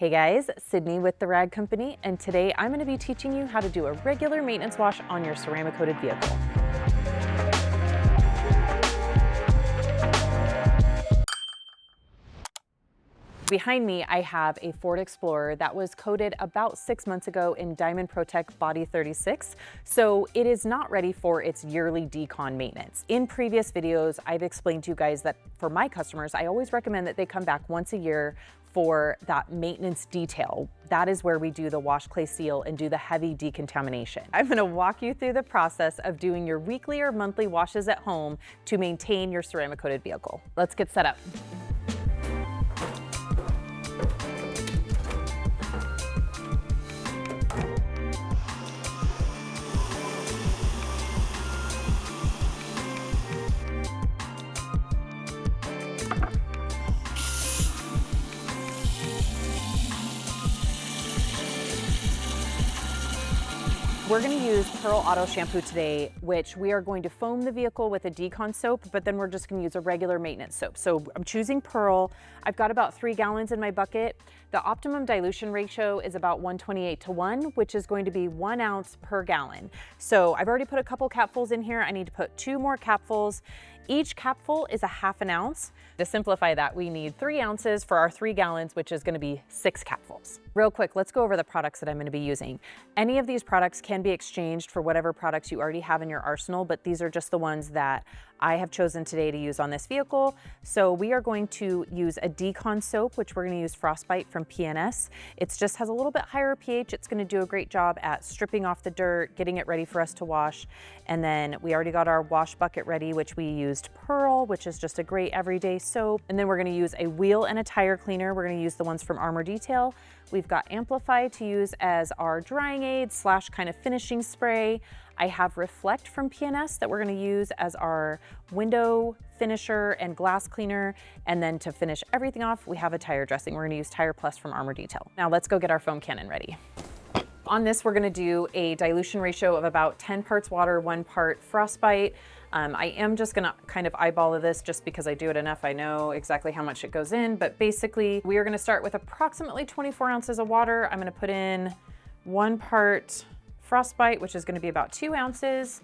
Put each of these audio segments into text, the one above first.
Hey guys, Sydney with the Rag Company, and today I'm going to be teaching you how to do a regular maintenance wash on your ceramic coated vehicle. Behind me, I have a Ford Explorer that was coated about 6 months ago in Diamond Protect Body 36, so it is not ready for its yearly decon maintenance. In previous videos, I've explained to you guys that for my customers, I always recommend that they come back once a year for that maintenance detail. That is where we do the wash clay seal and do the heavy decontamination. I'm gonna walk you through the process of doing your weekly or monthly washes at home to maintain your ceramic coated vehicle. Let's get set up. We're going to use Pearl Auto Shampoo today, which we are going to foam the vehicle with a decon soap, but then we're just going to use a regular maintenance soap. So I'm choosing Pearl. I've got about 3 gallons in my bucket. The optimum dilution ratio is about 128 to 1, which is going to be 1 ounce per gallon. So I've already put a couple capfuls in here. I need to put 2 more capfuls. Each capful is a ½ ounce. To simplify that, we need 3 ounces for our 3 gallons, which is going to be 6 capfuls. Real quick, let's go over the products that I'm going to be using. Any of these products can be exchanged for whatever products you already have in your arsenal, but these are just the ones that I have chosen today to use on this vehicle. So we are going to use a decon soap, which we're going to use Frostbite from PNS. It just has a little bit higher pH. It's going to do a great job at stripping off the dirt, getting it ready for us to wash. And then we already got our wash bucket ready, which we used Pearl, which is just a great everyday soap. And then we're going to use a wheel and a tire cleaner. We're going to use the ones from Armor Detail. We've got Amplify to use as our drying aid / kind of finishing spray. I have Reflect from PNS that we're going to use as our window finisher and glass cleaner. And then to finish everything off, we have a tire dressing. We're going to use Tire Plus from Armor Detail. Now let's go get our foam cannon ready. On this, we're going to do a dilution ratio of about 10 parts water, 1 part Frostbite. I am just going to kind of eyeball this just because I do it enough. I know exactly how much it goes in, but basically we are going to start with approximately 24 ounces of water. I'm going to put in 1 part Frostbite, which is going to be about 2 ounces.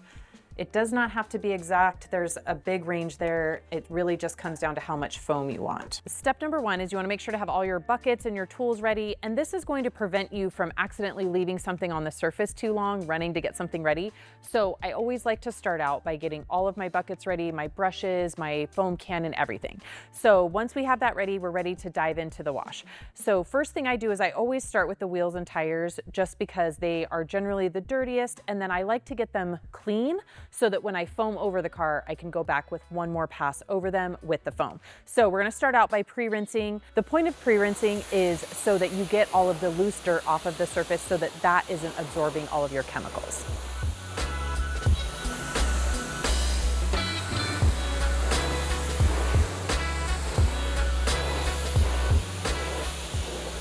It does not have to be exact. There's a big range there. It really just comes down to how much foam you want. Step number 1 is you want to make sure to have all your buckets and your tools ready. And this is going to prevent you from accidentally leaving something on the surface too long, running to get something ready. So I always like to start out by getting all of my buckets ready, my brushes, my foam cannon, everything. So once we have that ready, we're ready to dive into the wash. So first thing I do is I always start with the wheels and tires just because they are generally the dirtiest. And then I like to get them clean, so that when I foam over the car, I can go back with 1 more pass over them with the foam. So we're gonna start out by pre-rinsing. The point of pre-rinsing is so that you get all of the loose dirt off of the surface so that that isn't absorbing all of your chemicals.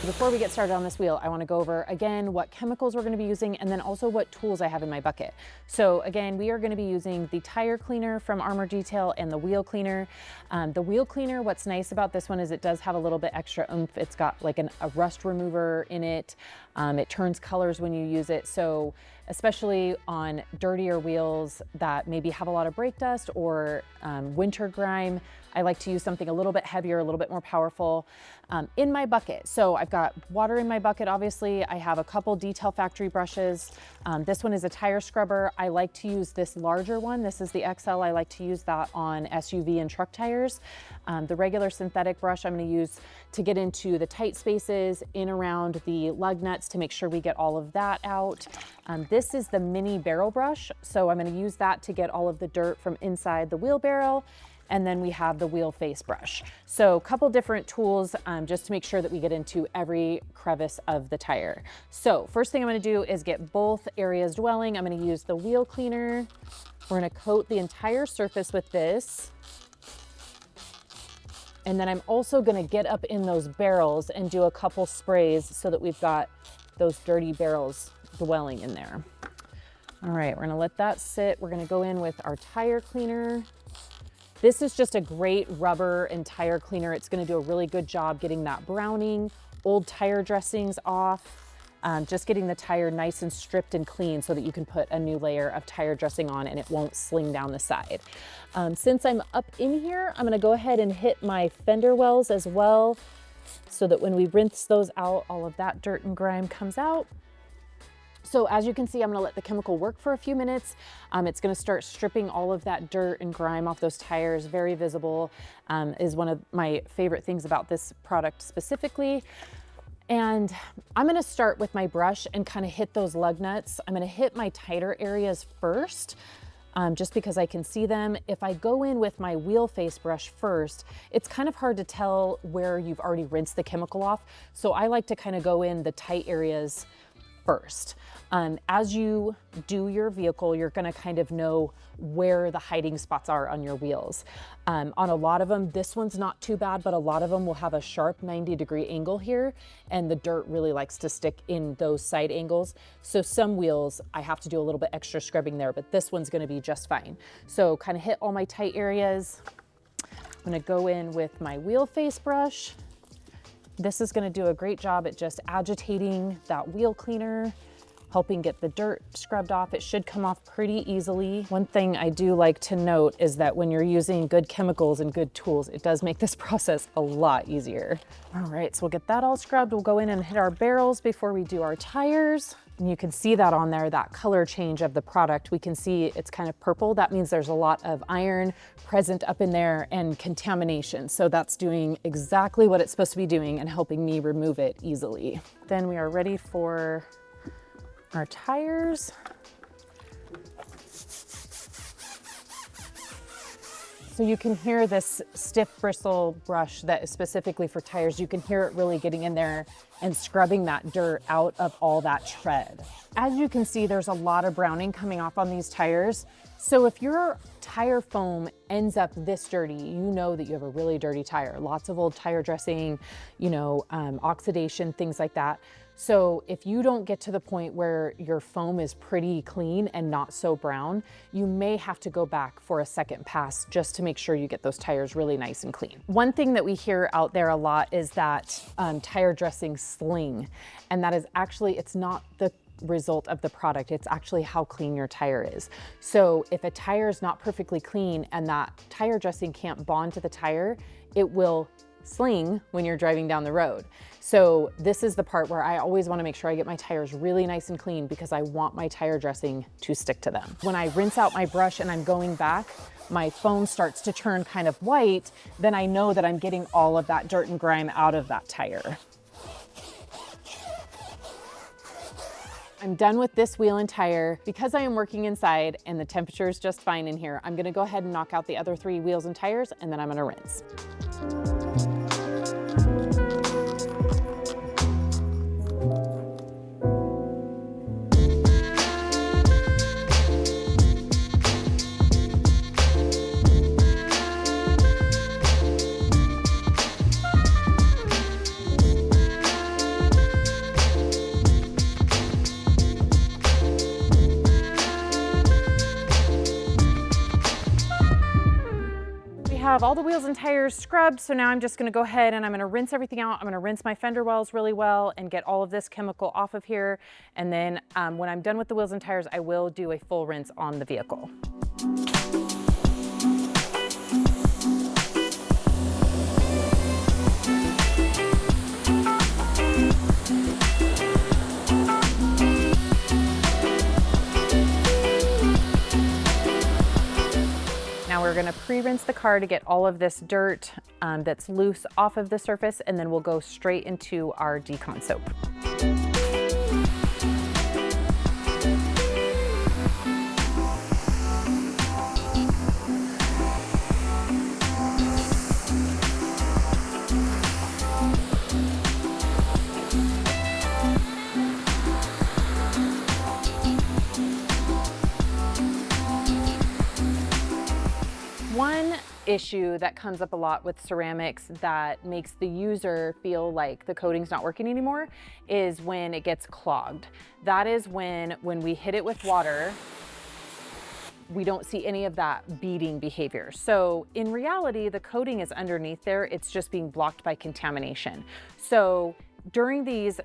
Before we get started on this wheel, I want to go over again what chemicals we're going to be using and then also what tools I have in my bucket. So again, we are going to be using the tire cleaner from Armor Detail and the wheel cleaner. The wheel cleaner, what's nice about this one is it does have a little bit extra oomph. It's got like a rust remover in it. It turns colors when you use it. So especially on dirtier wheels that maybe have a lot of brake dust or winter grime, I like to use something a little bit heavier, a little bit more powerful in my bucket. So I've got water in my bucket, obviously. I have a couple Detail Factory brushes. This one is a tire scrubber. I like to use this larger one. This is the XL. I like to use that on SUV and truck tires. The regular synthetic brush I'm going to use to get into the tight spaces in around the lug nuts to make sure we get all of that out. This is the mini barrel brush. So I'm going to use that to get all of the dirt from inside the wheel barrel. And then we have the wheel face brush. So a couple different tools just to make sure that we get into every crevice of the tire. So first thing I'm gonna do is get both areas dwelling. I'm gonna use the wheel cleaner. We're gonna coat the entire surface with this. And then I'm also gonna get up in those barrels and do a couple sprays so that we've got those dirty barrels dwelling in there. All right, we're gonna let that sit. We're gonna go in with our tire cleaner. This is just a great rubber and tire cleaner. It's gonna do a really good job getting that browning old tire dressings off. Just getting the tire nice and stripped and clean so that you can put a new layer of tire dressing on and it won't sling down the side. Since I'm up in here, I'm gonna go ahead and hit my fender wells as well so that when we rinse those out, all of that dirt and grime comes out. So as you can see, I'm gonna let the chemical work for a few minutes. It's gonna start stripping all of that dirt and grime off those tires, very visible, is one of my favorite things about this product specifically. And I'm gonna start with my brush and kind of hit those lug nuts. I'm gonna hit my tighter areas first, just because I can see them. If I go in with my wheel face brush first, it's kind of hard to tell where you've already rinsed the chemical off. So I like to kind of go in the tight areas first. As you do your vehicle, you're gonna kind of know where the hiding spots are on your wheels. On a lot of them, this one's not too bad, but a lot of them will have a sharp 90-degree angle here, and the dirt really likes to stick in those side angles. So some wheels, I have to do a little bit extra scrubbing there, but this one's gonna be just fine. So kind of hit all my tight areas. I'm gonna go in with my wheel face brush. This is gonna do a great job at just agitating that wheel cleaner, helping get the dirt scrubbed off. It should come off pretty easily. One thing I do like to note is that when you're using good chemicals and good tools, it does make this process a lot easier. All right, so we'll get that all scrubbed. We'll go in and hit our barrels before we do our tires. And you can see that on there, that color change of the product. We can see it's kind of purple. That means there's a lot of iron present up in there and contamination. So that's doing exactly what it's supposed to be doing and helping me remove it easily. Then we are ready for our tires. So you can hear this stiff bristle brush that is specifically for tires. You can hear it really getting in there and scrubbing that dirt out of all that tread. As you can see, there's a lot of browning coming off on these tires. So if your tire foam ends up this dirty, you know that you have a really dirty tire. Lots of old tire dressing, you know, oxidation, things like that. So if you don't get to the point where your foam is pretty clean and not so brown, you may have to go back for a second pass just to make sure you get those tires really nice and clean. One thing that we hear out there a lot is that tire dressing sling, and that is actually, it's not the result of the product, it's actually how clean your tire is. So if a tire is not perfectly clean and that tire dressing can't bond to the tire, it will sling when you're driving down the road. So this is the part where I always want to make sure I get my tires really nice and clean because I want my tire dressing to stick to them. When I rinse out my brush and I'm going back, my foam starts to turn kind of white, then I know that I'm getting all of that dirt and grime out of that tire. I'm done with this wheel and tire. Because I am working inside and the temperature is just fine in here, I'm gonna go ahead and knock out the other 3 wheels and tires, and then I'm gonna rinse. Have all the wheels and tires scrubbed, so now I'm just going to go ahead and I'm going to rinse everything out. I'm going to rinse my fender wells really well and get all of this chemical off of here, and then when I'm done with the wheels and tires, I will do a full rinse on the vehicle. Now we're gonna pre-rinse the car to get all of this dirt that's loose off of the surface, and then we'll go straight into our decon soap. One issue that comes up a lot with ceramics that makes the user feel like the coating's not working anymore is when it gets clogged. That is when we hit it with water, we don't see any of that beading behavior. So in reality, the coating is underneath there. It's just being blocked by contamination. So during these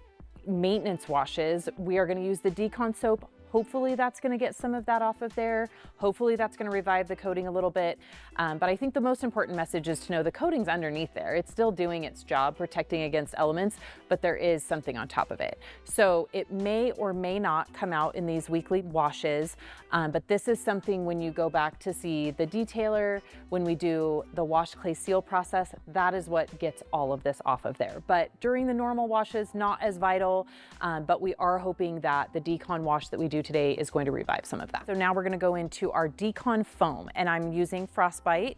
maintenance washes, we are going to use the decon soap. Hopefully that's going to get some of that off of there. Hopefully that's going to revive the coating a little bit. But I think the most important message is to know the coating's underneath there. It's still doing its job, protecting against elements, but there is something on top of it. So it may or may not come out in these weekly washes. But this is something when you go back to see the detailer, when we do the wash clay seal process, that is what gets all of this off of there. But during the normal washes, not as vital, but we are hoping that the decon wash that we do today is going to revive some of that. So now we're going to go into our decon foam, and I'm using Frostbite.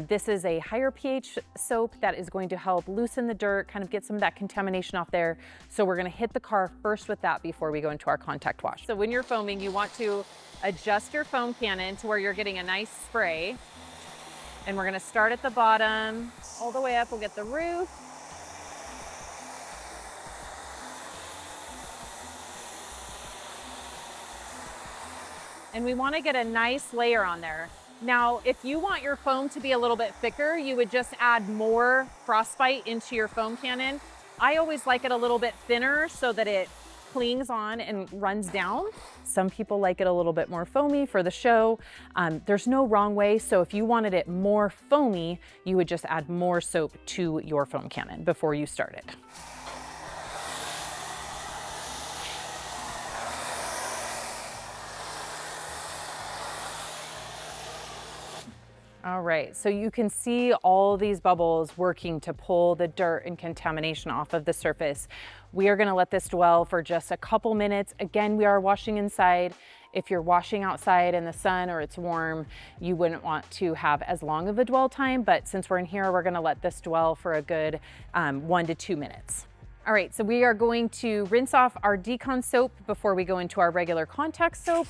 This is a higher pH soap that is going to help loosen the dirt, kind of get some of that contamination off there. So we're going to hit the car first with that before we go into our contact wash. So when you're foaming, you want to adjust your foam cannon to where you're getting a nice spray. And we're going to start at the bottom all the way up. We'll get the roof. And we want to get a nice layer on there. Now, if you want your foam to be a little bit thicker, you would just add more Frostbite into your foam cannon. I always like it a little bit thinner so that it clings on and runs down. Some people like it a little bit more foamy for the show. There's no wrong way. So if you wanted it more foamy, you would just add more soap to your foam cannon before you start it. All right, so you can see all these bubbles working to pull the dirt and contamination off of the surface. We are gonna let this dwell for just a couple minutes. Again, we are washing inside. If you're washing outside in the sun or it's warm, you wouldn't want to have as long of a dwell time, but since we're in here, we're gonna let this dwell for a good 1 to 2 minutes. All right, so we are going to rinse off our decon soap before we go into our regular contact soap.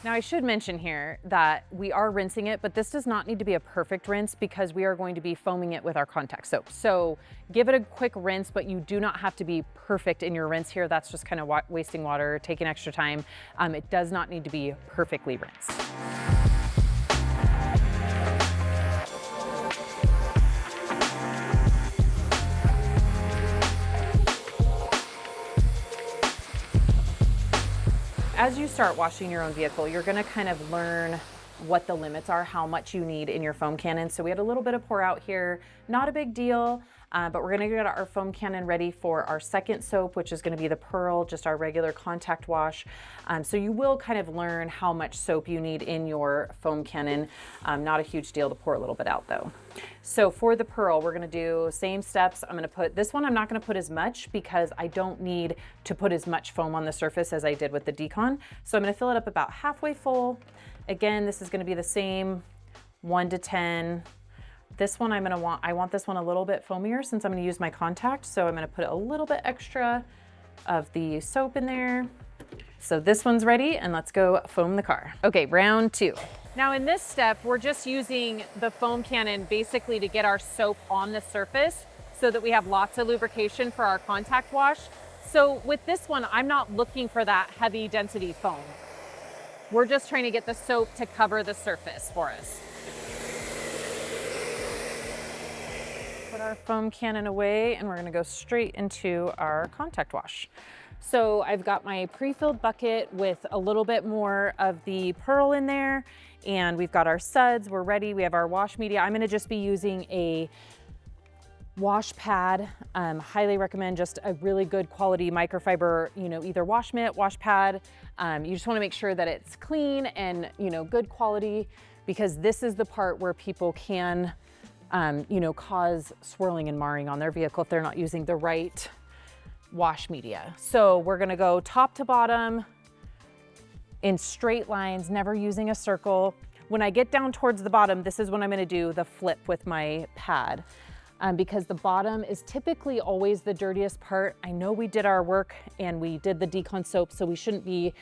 Now I should mention here that we are rinsing it, but this does not need to be a perfect rinse because we are going to be foaming it with our contact soap. So give it a quick rinse, but you do not have to be perfect in your rinse here. That's just kind of wasting water, taking extra time. It does not need to be perfectly rinsed. As you start washing your own vehicle, you're gonna kind of learn what the limits are, how much you need in your foam cannon. So we had a little bit of pour out here, not a big deal, but we're gonna get our foam cannon ready for our second soap, which is gonna be the Pearl, just our regular contact wash. So you will kind of learn how much soap you need in your foam cannon. Not a huge deal to pour a little bit out though. So for the Pearl, we're gonna do same steps. I'm gonna put, this one I'm not gonna put as much because I don't need to put as much foam on the surface as I did with the decon. So I'm gonna fill it up about halfway full. Again, this is gonna be the same 1 to 10. This one I want this one a little bit foamier since I'm gonna use my contact. So I'm gonna put a little bit extra of the soap in there. So this one's ready and let's go foam the car. Okay, round 2. Now in this step, we're just using the foam cannon basically to get our soap on the surface so that we have lots of lubrication for our contact wash. So with this one, I'm not looking for that heavy density foam. We're just trying to get the soap to cover the surface for us. Put our foam cannon away and we're gonna go straight into our contact wash. So I've got my pre-filled bucket with a little bit more of the Pearl in there, and we've got our suds, we're ready. We have our wash media. I'm gonna just be using a wash pad. Highly recommend just a really good quality microfiber, either wash mitt, wash pad. You just wanna make sure that it's clean and, good quality, because this is the part where people can, cause swirling and marring on their vehicle if they're not using the right wash media. So we're gonna go top to bottom in straight lines, never using a circle. When I get down towards the bottom, this is when I'm gonna do the flip with my pad. Because the bottom is typically always the dirtiest part. I know we did our work and we did the decon soap, so we shouldn't be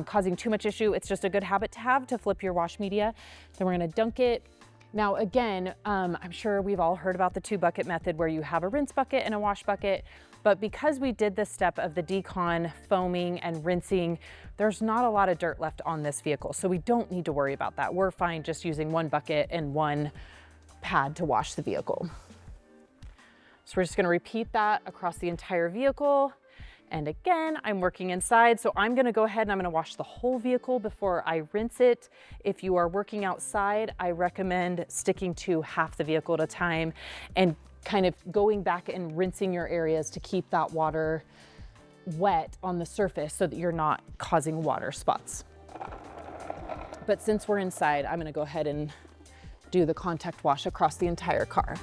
causing too much issue. It's just a good habit to have to flip your wash media. Then we're gonna dunk it. Now again, I'm sure we've all heard about the 2-bucket method where you have a rinse bucket and a wash bucket, but because we did this step of the decon, foaming and rinsing, there's not a lot of dirt left on this vehicle, so we don't need to worry about that. We're fine just using 1 bucket and 1 pad to wash the vehicle. So we're just gonna repeat that across the entire vehicle. And again, I'm working inside, so I'm gonna go ahead and I'm gonna wash the whole vehicle before I rinse it. If you are working outside, I recommend sticking to half the vehicle at a time and kind of going back and rinsing your areas to keep that water wet on the surface so that you're not causing water spots. But since we're inside, I'm gonna go ahead and do the contact wash across the entire car.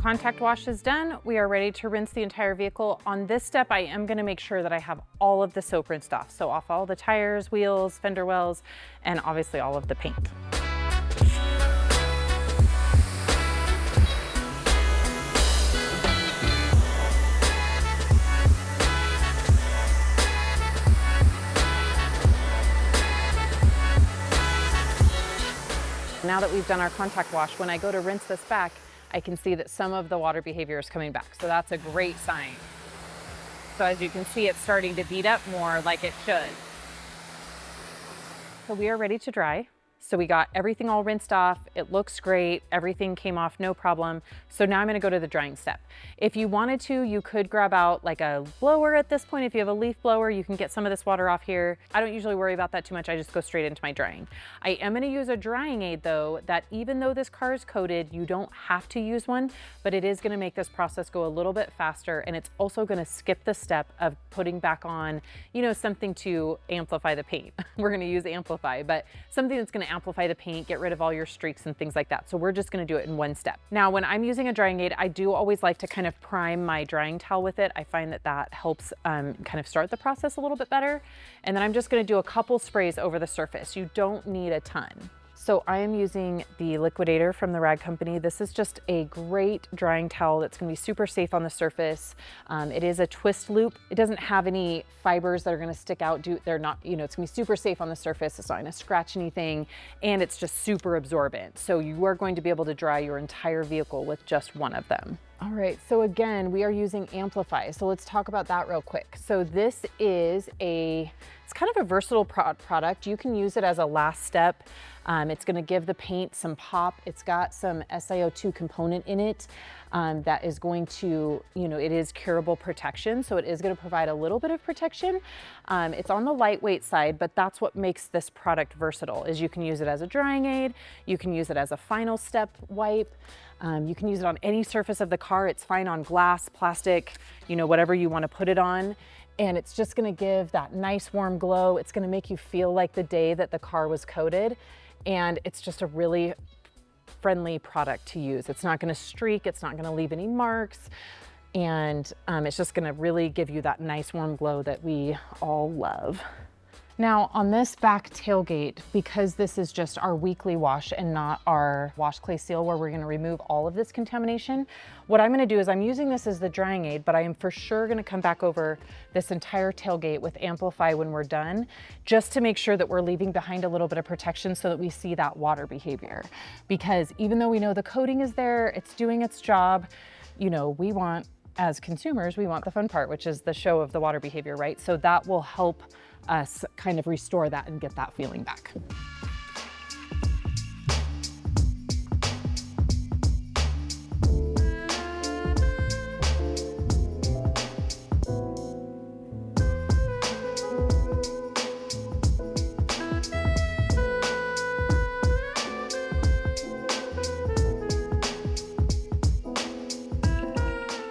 Contact wash is done. We are ready to rinse the entire vehicle. On this step, I am gonna make sure that I have all of the soap rinsed off. So off all the tires, wheels, fender wells, and obviously all of the paint. Now that we've done our contact wash, when I go to rinse this back, I can see that some of the water behavior is coming back. So that's a great sign. So as you can see, it's starting to bead up more like it should. So we are ready to dry. So we got everything all rinsed off. It looks great. Everything came off, no problem. So now I'm gonna go to the drying step. If you wanted to, you could grab out like a blower at this point. If you have a leaf blower, you can get some of this water off here. I don't usually worry about that too much. I just go straight into my drying. I am gonna use a drying aid though, that even though this car is coated, you don't have to use one, but it is gonna make this process go a little bit faster. And it's also gonna skip the step of putting back on, you know, something to amplify the paint. We're gonna use amplify, but something that's gonna amplify the paint, get rid of all your streaks and things like that. So we're just gonna do it in one step. Now, when I'm using a drying aid, I do always like to kind of prime my drying towel with it. I find that that helps kind of start the process a little bit better. And then I'm just gonna do a couple sprays over the surface. You don't need a ton. So I am using the Liquidator from the Rag Company. This is just a great drying towel that's gonna be super safe on the surface. It is a twist loop. It doesn't have any fibers that are gonna stick out. They're not, you know, it's gonna be super safe on the surface. It's not gonna scratch anything, and it's just super absorbent. So you are going to be able to dry your entire vehicle with just one of them. All right, so again, we are using Amplify. So let's talk about that real quick. So this is it's kind of a versatile product. You can use it as a last step. It's gonna give the paint some pop. It's got some SiO2 component in it that is going to, you know, it is curable protection. So it is gonna provide a little bit of protection. It's on the lightweight side, but that's what makes this product versatile, is you can use it as a drying aid. You can use it as a final step wipe. You can use it on any surface of the car. It's fine on glass, plastic, you know, whatever you want to put it on. And it's just going to give that nice warm glow. It's going to make you feel like the day that the car was coated. And it's just a really friendly product to use. It's not going to streak. It's not going to leave any marks. And it's just going to really give you that nice warm glow that we all love. Now on this back tailgate, because this is just our weekly wash and not our wash clay seal where we're gonna remove all of this contamination, what I'm gonna do is I'm using this as the drying aid, but I am for sure gonna come back over this entire tailgate with Amplify when we're done, just to make sure that we're leaving behind a little bit of protection so that we see that water behavior. Because even though we know the coating is there, it's doing its job, you know, we want, as consumers, we want the fun part, which is the show of the water behavior, right? So that will help us kind of restore that and get that feeling back.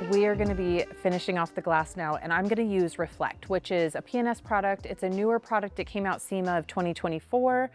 We are going to be finishing off the glass now, and I'm going to use Reflect, which is a PNS product. It's a newer product. It came out SEMA of 2024.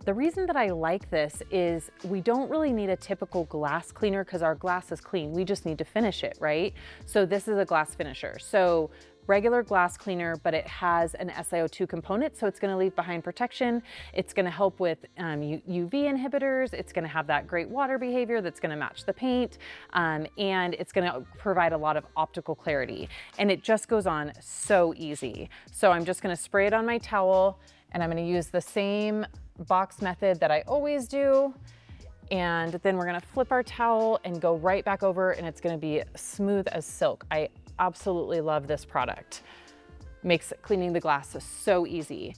The reason that I like this is we don't really need a typical glass cleaner because our glass is clean. We just need to finish it, right? So this is a glass finisher. So regular glass cleaner, but it has an SiO2 component, so it's going to leave behind protection. It's going to help with UV inhibitors. It's going to have that great water behavior that's going to match the paint, and it's going to provide a lot of optical clarity. And it just goes on so easy. So I'm just going to spray it on my towel, And I'm gonna use the same box method that I always do. And then we're gonna flip our towel and go right back over, and it's gonna be smooth as silk. I absolutely love this product. Makes cleaning the glass so easy.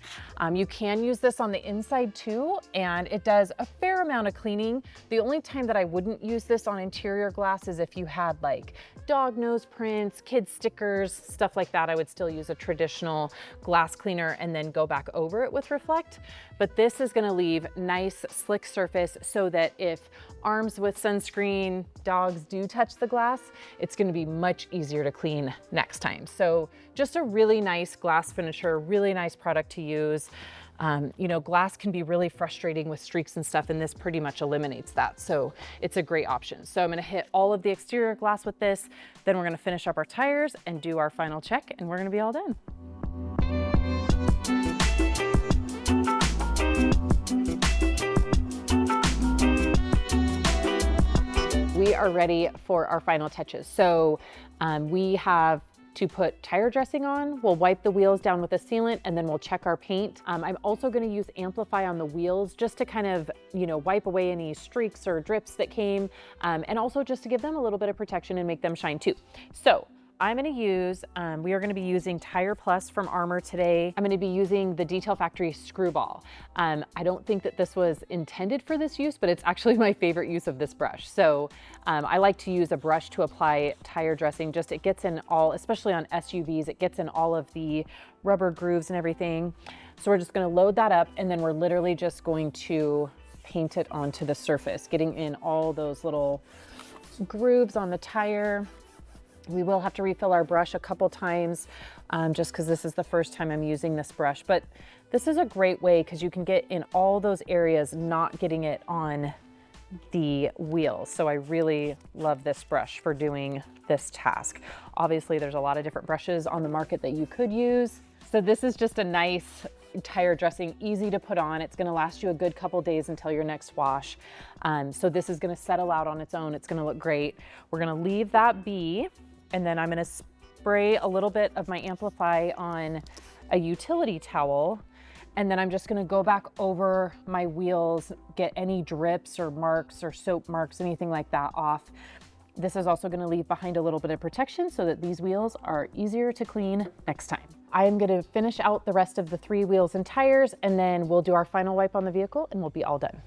You can use this on the inside too, and it does a fair amount of cleaning. The only time that I wouldn't use this on interior glass is if you had like dog nose prints, kid stickers, stuff like that. I would still use a traditional glass cleaner and then go back over it with Reflect. But this is gonna leave nice slick surface so that if arms with sunscreen, dogs do touch the glass, it's gonna be much easier to clean next time. So just a really nice glass finisher, really nice product to use. You know, glass can be really frustrating with streaks and stuff, and this pretty much eliminates that. So it's a great option. So I'm gonna hit all of the exterior glass with this, then we're gonna finish up our tires and do our final check, and we're gonna be all done. We are ready for our final touches. So we have to put tire dressing on. We'll wipe the wheels down with a sealant, and then we'll check our paint. I'm also gonna use Amplify on the wheels just to kind of, you know, wipe away any streaks or drips that came, and also just to give them a little bit of protection and make them shine too. So I'm gonna use, we are gonna be using Tire Plus from Armor today. I'm gonna be using the Detail Factory Screwball. I don't think that this was intended for this use, but it's actually my favorite use of this brush. So I like to use a brush to apply tire dressing. Just it gets in all, especially on SUVs, it gets in all of the rubber grooves and everything. So we're just gonna load that up, and then we're literally just going to paint it onto the surface, getting in all those little grooves on the tire. We will have to refill our brush a couple times just because this is the first time I'm using this brush. But this is a great way because you can get in all those areas, not getting it on the wheels. So I really love this brush for doing this task. Obviously, there's a lot of different brushes on the market that you could use. So this is just a nice tire dressing, easy to put on. It's gonna last you a good couple days until your next wash. So this is gonna settle out on its own. It's gonna look great. We're gonna leave that be. And then I'm gonna spray a little bit of my Amplify on a utility towel. And then I'm just gonna go back over my wheels, get any drips or marks or soap marks, anything like that off. This is also gonna leave behind a little bit of protection so that these wheels are easier to clean next time. I am gonna finish out the rest of the 3 wheels and tires, and then we'll do our final wipe on the vehicle and we'll be all done.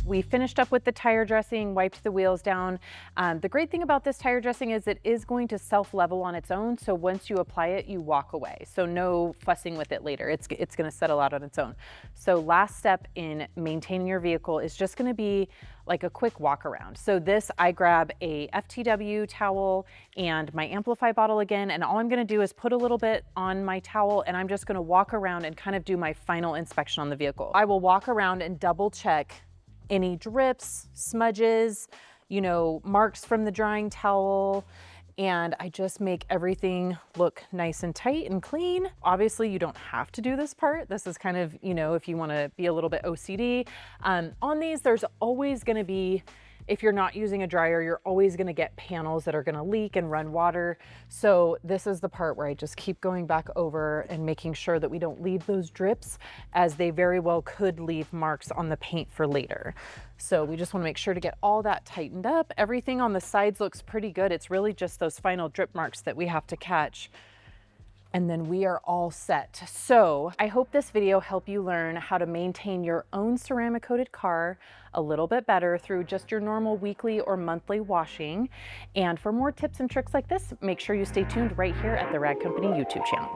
We finished up with the tire dressing, wiped the wheels down. The great thing about this tire dressing is it is going to self-level on its own. So once you apply it, you walk away. So no fussing with it later. It's gonna settle out on its own. So last step in maintaining your vehicle is just gonna be like a quick walk around. So this, I grab a FTW towel and my Amplify bottle again, and all I'm gonna do is put a little bit on my towel, and I'm just gonna walk around and kind of do my final inspection on the vehicle. I will walk around and double check any drips, smudges, you know, marks from the drying towel, and I just make everything look nice and tight and clean. Obviously, you don't have to do this part. This is kind of, you know, if you want to be a little bit OCD. On these, there's always going to be, if you're not using a dryer, you're always gonna get panels that are gonna leak and run water. So this is the part where I just keep going back over and making sure that we don't leave those drips, as they very well could leave marks on the paint for later. So we just wanna make sure to get all that tightened up. Everything on the sides looks pretty good. It's really just those final drip marks that we have to catch. And then we are all set. So I hope this video helped you learn how to maintain your own ceramic coated car a little bit better through just your normal weekly or monthly washing. And for more tips and tricks like this, make sure you stay tuned right here at the Rag Company YouTube channel.